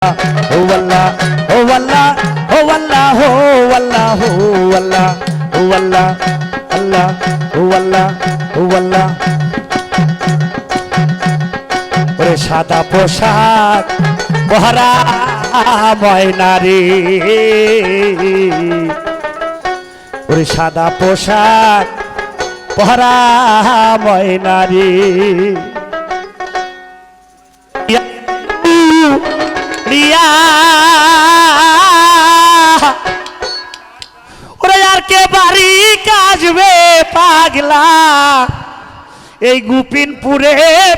हो वल्ला हो वल्ला हो वल्ला हो वल्ला हो वल्ला हो वल्ला अल्लाह हो वल्ला हो वल्ला ওরে সাদা পোশাক পহরা ময়নারি ওরে সাদা পোশাক পহরা ময়নারি রিয়া ওরে আর কে বাড়ি কাজবে পাগলা এই গোপিনপুরে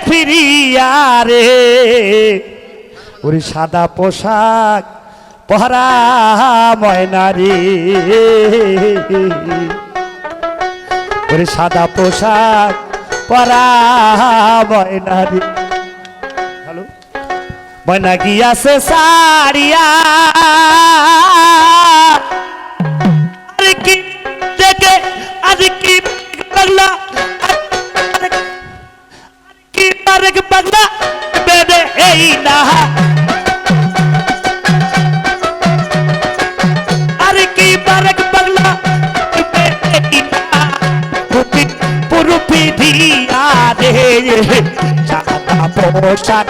ফিরিয়া রে ওরে সাদা পোশাক পহরা ময়নারি ওরে সাদা পোশাক পরা ময়নারি হ্যালো ময়না গিয়াছে সারিয়া আরে কি দেখে আজ কি পাগলা কি তারেক পাগলা বেদে এই না আরে কি তারেক পাগলা বেদে এই না পুরুপি দিয়া রে সাদা পোশাক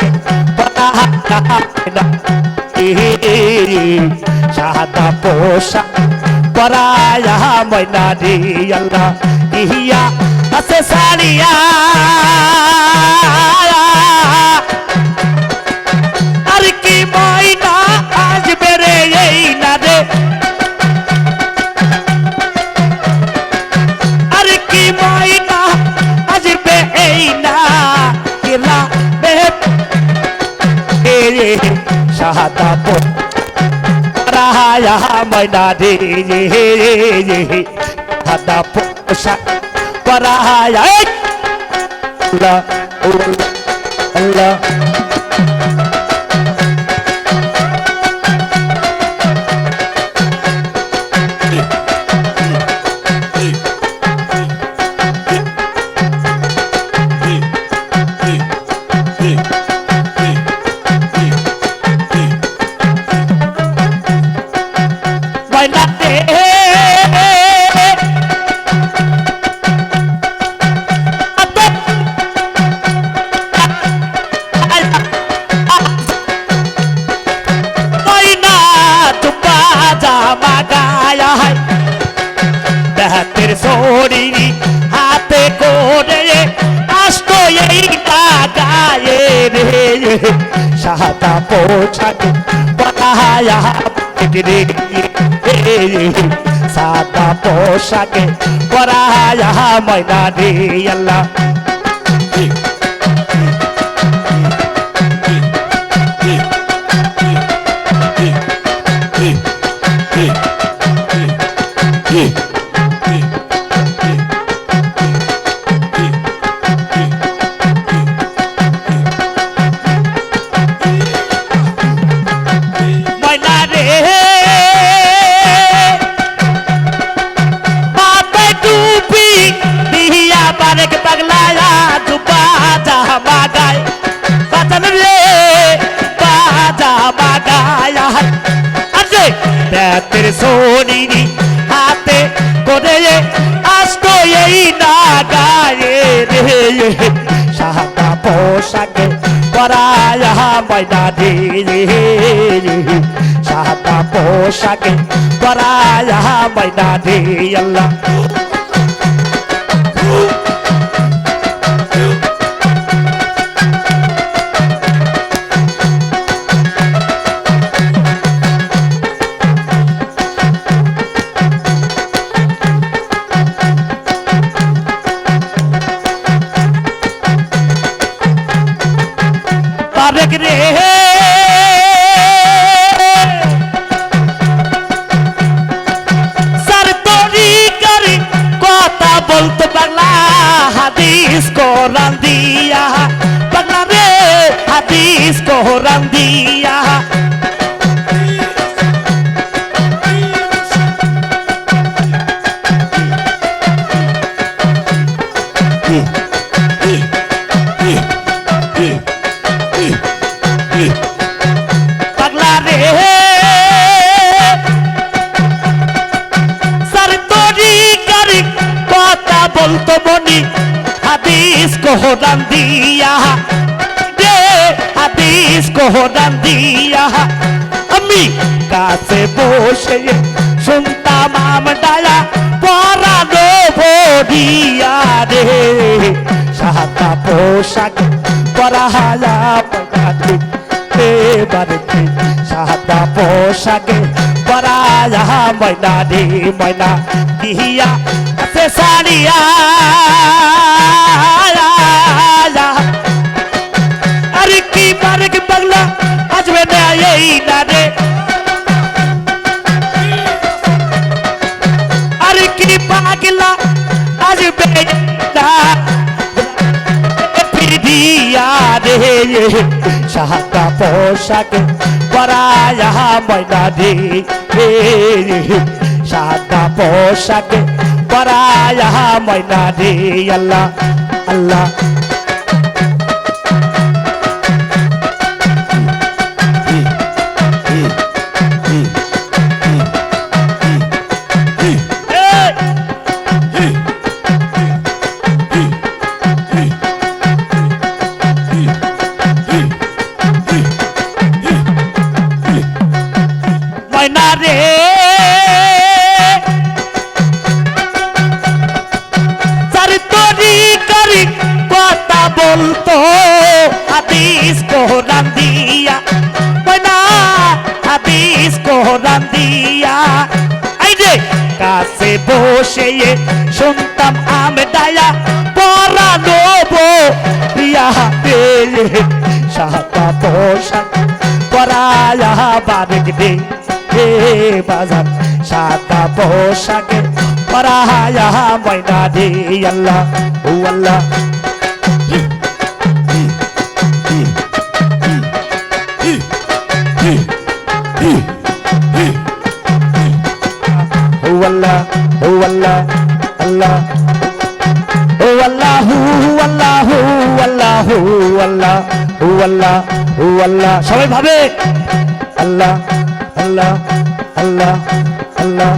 সাদা পোশাক পরায়া ময়নারি আল্লাহ ইহিয়া আছে সারিয়া আর কি ময়না আসবে রে এই না রে আর কি ময়না আসবে এই না কেলা সাদা পরায়া ময়নারি সাদা পোশাক পরায়া আল্লাহ আল্লাহ सोरी हाथे कोरे आस्तो यही गाये रे सादा पोछाक पराया रे सादा पोछाक पराया मयनारी अल्लाह तेरे सोनी हाथे कोरे आस्तो यही ना गाये रे सादा पोशाक पराया मयनारी सादा पोशाक पराया मयनारी अल्लाह रे सर तोरी कर कोता बोलतो बांग्ला हादिस को रंदिया बांग्ला रे हादिस को रंदिया পাগলা কোরআন দিয়া দে হাদিস কোরআন দিয়া আমি কাছে বসে শুনতাম আমডায়া পরানো বড়িয়া রে সাদা পোশাক পরাহায়া পরাতে এবারে সাদা পোশাকে পরায়া ময়না রে ময়না দিহিয়া সে সারিয়া আরে কি বারে কি বাংলা আজবে না এই না রে আরে কি পাগলা আজবে না ফিরিয়া রে সাদা পোশাকে পরায়া ময়না রে সাদা পোশাকে পরায়া ময়না রে আল্লাহ আল্লাহ ময়না রে সারি তরি করি কথা বলতো হাদিস কোরআন দিয়া ময়না হাদিস কোরআন দিয়া এই রে কাছে বসে শুনতাম আমডায়া পরানো বড়িয়া রে সাদা পোশাক পরায়া বারেক দে হে বাজার সাদা পোশাকে পরায়া ময়না রে আল্লাহ ও আল্লাহ ও আল্লাহ ও আল্লাহ আল্লাহ ও আল্লাহ আল্লাহ আল্লাহ আল্লাহ ও আল্লাহ ও আল্লাহ সবাই ভাবে আল্লাহ আল্লাহ আল্লাহ আল্লাহ